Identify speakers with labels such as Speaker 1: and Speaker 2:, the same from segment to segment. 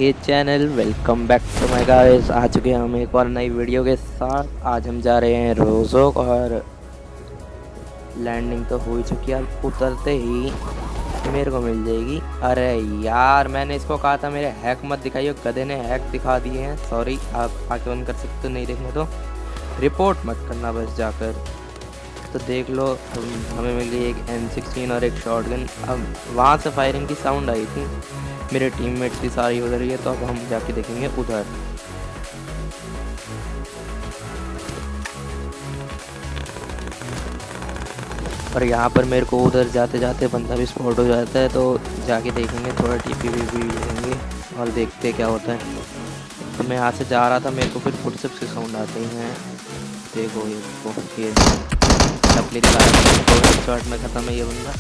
Speaker 1: के channel. Welcome back to my guys. आ चुके हैं हम एक और नई वीडियो के साथ। आज हम जा रहे हैं रोज़ोक और लैंडिंग तो हो ही चुकी है। अब उतरते ही मेरे को मिल जाएगी। अरे यार, मैंने इसको कहा था मेरे हैक मत दिखाइए, गधे ने हैक दिखा दिए हैं। सॉरी, आप आके बंद कर सकते हो, नहीं देखने तो रिपोर्ट मत करना बस जाकर। तो देख लो, हमें मिल गई एक M16 और एक शॉटगन। अब वहाँ से फायरिंग की साउंड आई थी, मेरे टीममेट्स की सारी उधर ही है। तो अब हम जाके देखेंगे उधर। और यहाँ पर मेरे को उधर जाते जाते बंदा भी स्पॉट हो जाता है, तो जाके देखेंगे, थोड़ा टीपी भी लेंगे और देखते हैं क्या होता है। तो मैं यहाँ से जा रहा था, मेरे को फिर फुटस्टेप्स के साउंड आते हैं। देखो ये टपली दिखा रहा है, शॉट में ख़त्म है ये बंदा।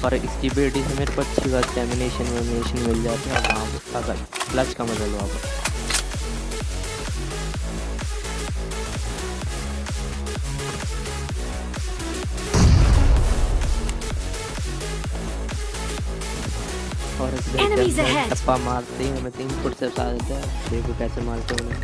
Speaker 1: और इसकी बेटी से मेरे को अच्छी बात एमिनेशन मिल जाती है। वहाँ पर क्लच का मजा लो आप। और टप्पा मारते ही हमें 3 फुट से आ जाता है। देखो कैसे मारते हैं उन्हें।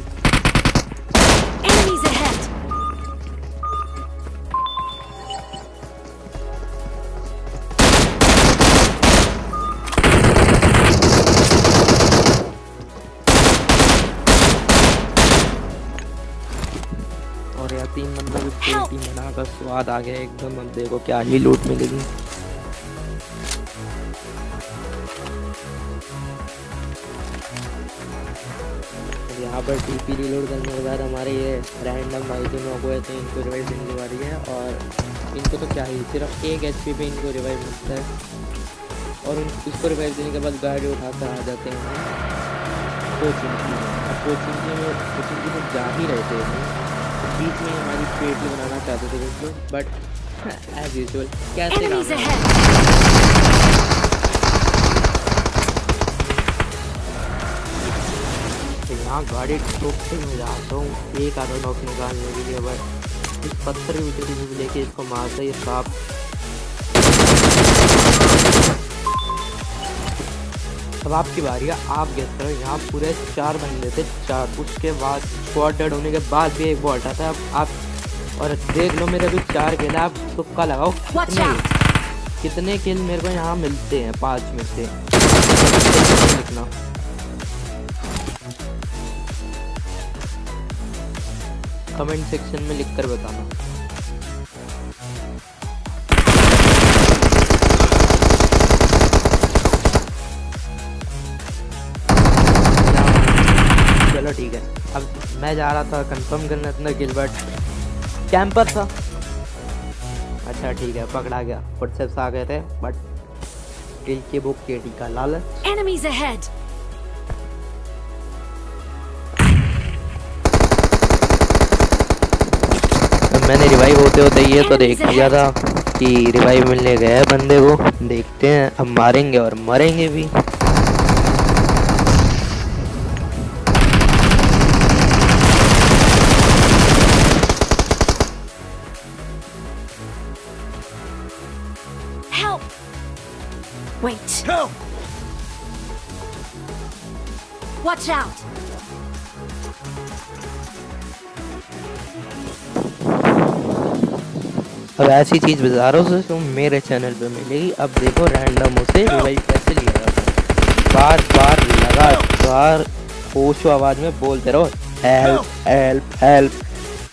Speaker 1: और यार 3 बंदों की पेटी बनाकर स्वाद आ गया एकदम। अब देखो क्या ही लूट मिलेगी। यहाँ पर टीपी रिलोड करने के बाद हमारे ये रैंडम भाई जो नॉक हुए थे, इनको रिवाइव देने की बारी है। और इनको तो क्या ही, सिर्फ 1 HP पे इनको रिवाइव मिलता है। और इसको रिवाइव देने के बाद गाड़ी उठाकर आ जाते हैं कोचिंग। अब कोचिंग में जा ही रहे थे, बीच में हमारी पेटी बनाना चाहते थे कुछ लोग, बट एज यूजुअल कैसे यहाँ गाड़ी ठोकते में जाता हूँ एक आधा नॉक निकालने के लिए। बट इस पत्थर की विकेट भी लेके इसको मारता है ये सांप। अब आपकी बारी है, आप गेस करो। यहाँ पूरे 4 बंदे थे, 4। उसके बाद स्क्वाड डेड होने के बाद भी एक बॉल आता है। अब आप और देख लो, मेरे अभी 4 किल है। आप तुक्का लगाओ कितने किल मेरे को यहाँ मिलते हैं 5 में से। लिखना कमेंट सेक्शन में लिखकर बताना। चलो ठीक है। अब मैं जा रहा था कंफर्म करने अपना किल, बट कैंपर था। अच्छा ठीक है, पकड़ा गया। फुटस्टेप्स आ गए थे, बट किल की बुक केटी का लालच।
Speaker 2: Enemies ahead.
Speaker 1: मैंने रिवाइव होते होते ये तो देख लिया था कि रिवाइव मिलने गया है बंदे को। देखते हैं, अब मारेंगे और मरेंगे भी।
Speaker 2: Help! Wait.
Speaker 3: Help!
Speaker 2: Watch out!
Speaker 1: अब ऐसी चीज़ बाजारों से तो मेरे चैनल पे मिलेगी। अब देखो रैंडम से रिवाइव कैसे लिया जाता है। बार बार लगातार होशो आवाज़ में बोलते रहो हेल्प हेल्प हेल्प,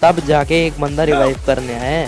Speaker 1: तब जाके एक बंदा रिवाइव करने आए।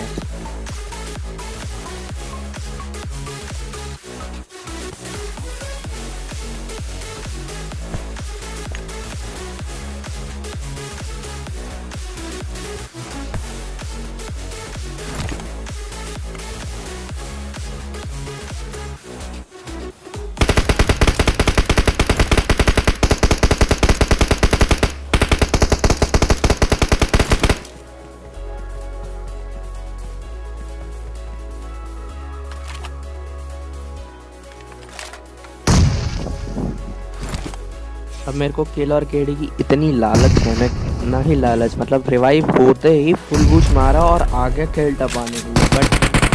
Speaker 1: अब मेरे को किल और केडी की इतनी लालच है, मैं ना ही लालच मतलब रिवाइव होते ही फुल बूस्ट मारा और आगे खेल टपाने के लिए, बट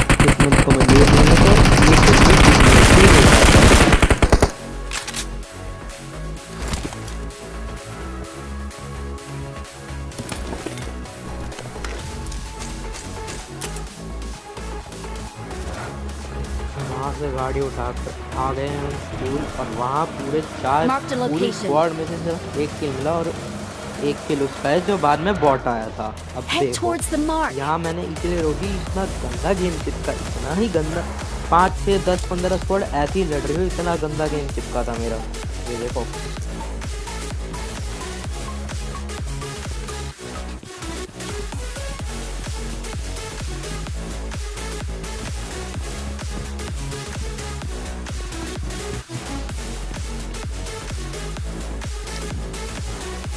Speaker 1: वहाँ से गाड़ी उठा कर आ गए हैं स्कूल, और वहाँ पूरे
Speaker 2: Marked a
Speaker 1: पूरी
Speaker 2: location.
Speaker 1: स्क्वाड में से सिर्फ एक किल मिला, और एक किल उसका है जो बाद में बॉट आया था। अब
Speaker 2: Head
Speaker 1: देखो
Speaker 2: towards the mark.
Speaker 1: यहाँ मैंने इसलिए रोकी, इतना गंदा गेम चिपका, इतना ही गंदा, 5 6 10 15 स्क्वाड ऐसी ही लड़ रही हो, इतना गंदा गेम चिपका था मेरा। ये देखो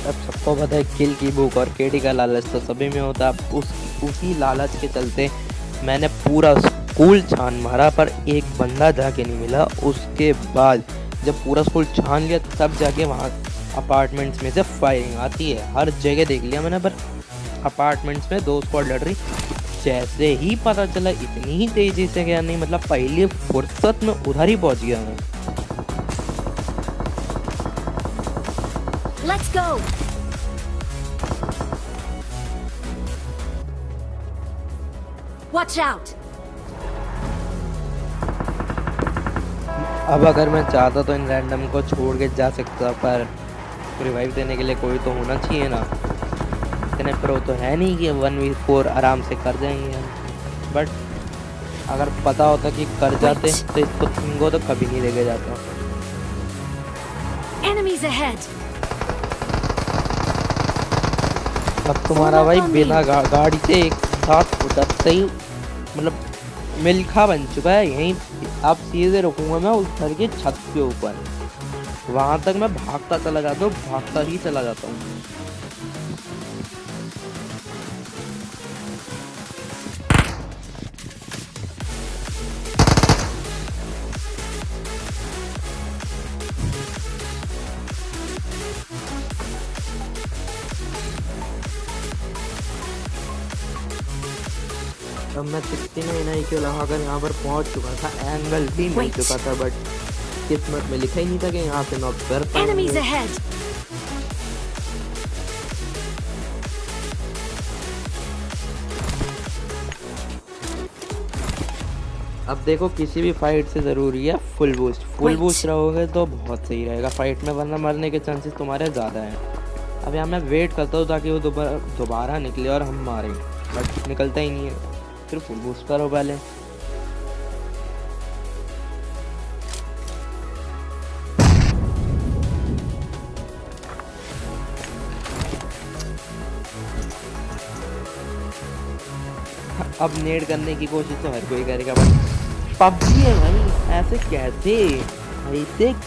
Speaker 1: अब सबको पता है किल की भूख और केडी का लालच तो सभी में होता है। उसी लालच के चलते मैंने पूरा स्कूल छान मारा, पर एक बंदा जाके नहीं मिला। उसके बाद जब पूरा स्कूल छान लिया तब जाके वहाँ अपार्टमेंट्स में से फायरिंग आती है। हर जगह देख लिया मैंने, पर अपार्टमेंट्स में 2 स्क्वाड लड़ रही। जैसे ही पता चला इतनी ही तेजी से गया, नहीं मतलब पहली फुर्सत में उधर ही पहुँच गया मैं।
Speaker 2: Let's go. Watch out.
Speaker 1: अब अगर मैं चाहता तो इन रैंडम को छोड़ के जा सकता, पर रिवाइव देने के लिए कोई तो होना चाहिए ना। इतने प्रो तो है नहीं कि 1v4 आराम से कर जाएंगे, बट अगर पता होता कि कर जाते तो इसको इनको तो कभी नहीं लेके जाता।
Speaker 2: Enemies ahead.
Speaker 1: अब तुम्हारा भाई बिना गाड़ी से एक साथ उतरते ही मतलब मिल्खा बन चुका है। यहीं अब सीधे रुकूंगा मैं उस घर की छत के ऊपर, वहां तक मैं भागता चला जाता हूँ, भागता ही चला जाता हूँ। अब मैं 69 IQ लगाकर यहाँ पर पहुँच चुका था, एंगल भी मिल चुका था, बट किस्मत में लिखा ही नहीं था कि यहाँ से नॉक कर
Speaker 2: Enemies
Speaker 1: पाएंगे।
Speaker 2: ahead.
Speaker 1: अब देखो किसी भी फाइट से ज़रूरी है full boost. Full
Speaker 2: Wait.
Speaker 1: Boost रहोगे तो बहुत सही रहेगा फाइट में, वरना मरने के चांसेस तुम्हारे ज़्यादा हैं। अब यहाँ मैं वेट करता हूँ ताकि वो दोबारा निकले और हम मारें, बट निकलता ही नहीं है। फिर फुल बूस्ट करो पहले। अब नेड करने की कोशिश तो हर कोई करेगा, बट पबजी है भाई, ऐसे कैसे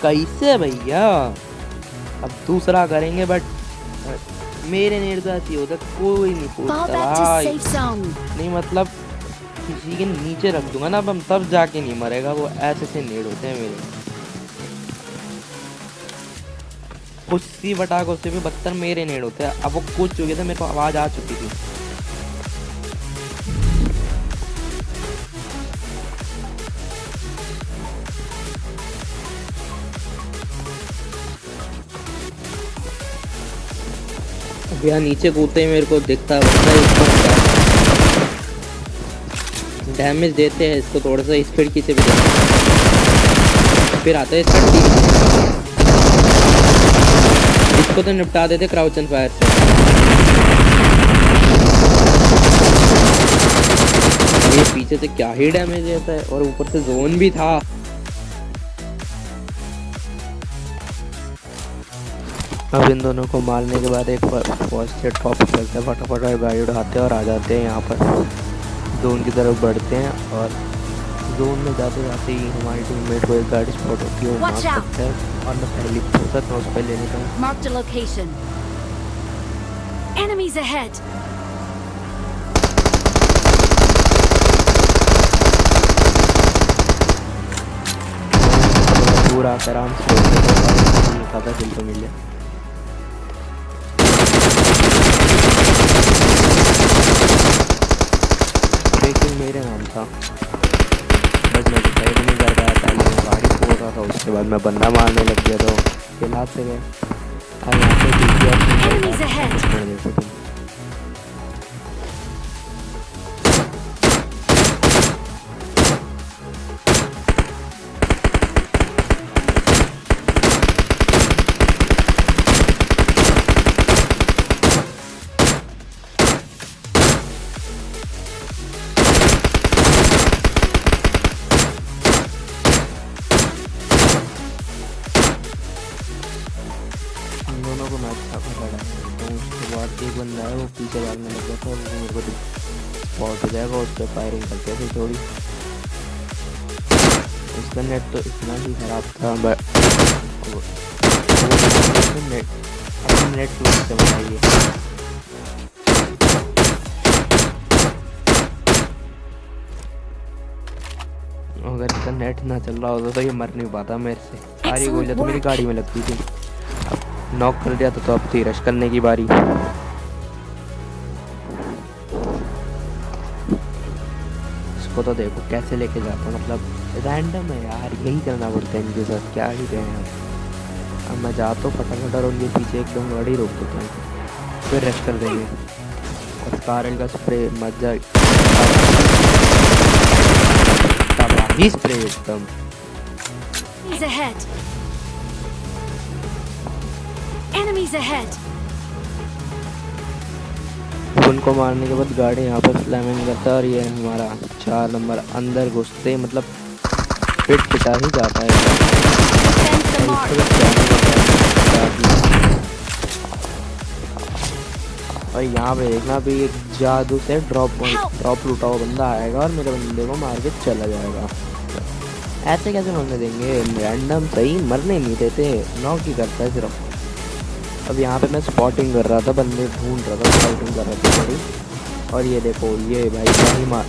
Speaker 1: कैसे भैया। अब दूसरा करेंगे, बट मेरे नेड तो ऐसी होता कोई नहीं
Speaker 2: Fall
Speaker 1: पूछता
Speaker 2: back to
Speaker 1: भाई।
Speaker 2: safe zone.
Speaker 1: नहीं मतलब किसी के नीचे रख दूंगा ना अब, हम तब जाके नहीं मरेगा वो। ऐसे नेड होते हैं मेरे। उसी बटाखों से भी बदतर मेरे नेड होते हैं। अब वो कूद चुके थे, मेरे को आवाज आ चुकी थी। यहाँ नीचे कूदते ही मेरे को दिखता है बंदा, इसको डैमेज देते हैं इसको थोड़ा सा, इस खिड़की से भी देते हैं। फिर आता है इसका टीम, इसको तो निपटा देते क्राउच एंड फायर से। ये पीछे से क्या ही डैमेज देता है, और ऊपर से जोन भी था। अब इन दोनों को मारने के बाद एक फर्स्ट एड टॉप करते हैं, फटाफट गाड़ी उठाते हैं और आ जाते हैं यहाँ पर जोन की तरफ बढ़ते हैं। और जोन में जाते जाते ही हमारी टीममेट को एक गाड़ी स्पॉट होती है, वो मार सकता है, और मैं पहली फुर्सत में उस पर ले लेता हूँ।
Speaker 2: Marked a location. Enemies ahead.
Speaker 1: पूरा आराम से ज़्यादा किल तो मिले। लेकिन मेरे नाम था, बट मैं डिसाइड नहीं कर पाया। पहले मैं गाड़ी फोड़ रहा था, उसके बाद मैं बंदा मारने लग गया, तो खिला से गए। और यहाँ पे
Speaker 2: Enemies ahead.
Speaker 1: देखो तुम, मैं अच्छा खासा डैमेज देता हूँ। उसके बाद एक बंदा है वो पीछे भागने लग जाता है, वो मेरे को स्पॉट हो जाएगा, उस पर फायरिंग करते थे थोड़ी। उसका नेट तो इतना ही खराब था, बट नेट अपने नेट से बनाइए। अगर इसका नेट ना चल रहा होता तो ये मर नहीं पाता मेरे से। सारी गोलियां तो मेरी गाड़ी में लगती थी। अब नॉक कर दिया तो अब थी रश करने की बारी। इसको तो देखो कैसे लेके जाता हूँ, मतलब रैंडम है यार, यही करना पड़ता है इनके साथ, क्या ही कहें आप। अब मैं जाता हूँ फटाफट और उनके पीछे एकदम गाड़ी रोक देता हूँ, फिर रश कर देंगे। और स्कारल का स्प्रे मजा तबाही स्प्रे एकदम।
Speaker 2: Enemies ahead. Enemies ahead.
Speaker 1: उनको मारने के बाद गाड़ी यहाँ पर स्लैमिंग करता है और ये हमारा 4 नंबर अंदर घुसते मतलब फिट पिटा ही जाता है।
Speaker 2: Defend the mark.
Speaker 1: और यहाँ पे देखना भी एक जादू से ड्रॉप लूटा हुआ बंदा आएगा और मेरे बंदे को मार के चला जाएगा। ऐसे कैसे मरने देंगे, रैंडम सही मरने नहीं देते, नॉक ही करता है सिर्फ। अब यहाँ पे मैं स्पॉटिंग कर रहा था, बंदे ढूंढ रहा था, स्काउटिंग कर रहा था थोड़ी। और ये देखो ये भाई क्या ही मार,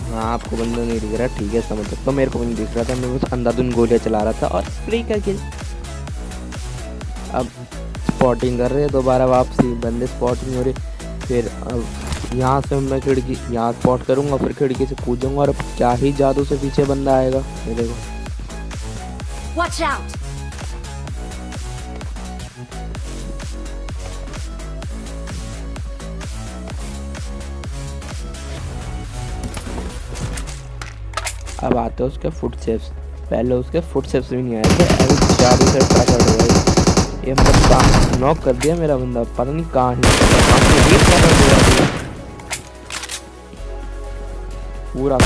Speaker 1: हाँ आपको बंदा नहीं दिख रहा, ठीक है समझ सकता हूँ, मेरे को भी नहीं दिख रहा था, मैं बस अंधाधुंध गोलियाँ चला रहा था और स्प्रे करके। अब स्पॉटिंग कर रहे हैं दोबारा वापसी, बंदे स्पॉटिंग हो रहे। फिर अब यहाँ से मैं खिड़की यहाँ स्पॉट करूँगा, फिर खिड़की से कूदूंगा और अब क्या ही जादू से पीछे बंदा आएगा। ये देखो
Speaker 2: Watch out.
Speaker 1: अब आते हैं उसके फुटस्टेप्स। पहले उसके फुटस्टेप्स भी नहीं आए थे, अभी जादू से फटाफट हो गए। ये मतलब नॉक कर दिया मेरा बंदा, पता नहीं कहाँ पूरा।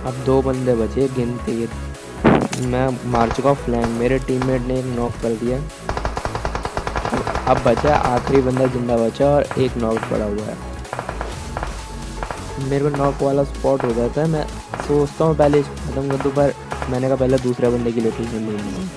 Speaker 1: अब 2 बंदे बचे गिनते ही, मैं मार चुका फ्लैंक, मेरे टीममेट ने एक नॉक कर दिया। अब बचा आखिरी बंदा जिंदा बचा और एक नॉक पड़ा हुआ है। मेरे को नॉक वाला स्पॉट हो जाता है, मैं सोचता हूँ पहले इसको खत्म कर दूँ, पर मैंने कहा पहले दूसरे बंदे की लोकेशन ढूंढनी है।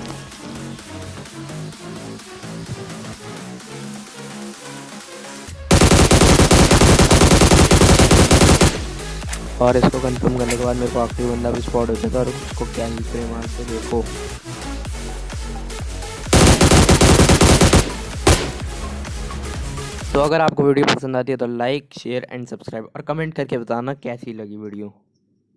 Speaker 1: और इसको कंफर्म करने के बाद मेरे को आखिरी बंदा भी स्पॉट हो जाता है और उसको क्या ही स्प्रे मारते देखो। तो अगर आपको वीडियो पसंद आती है तो लाइक शेयर एंड सब्सक्राइब और कमेंट करके बताना कैसी लगी वीडियो।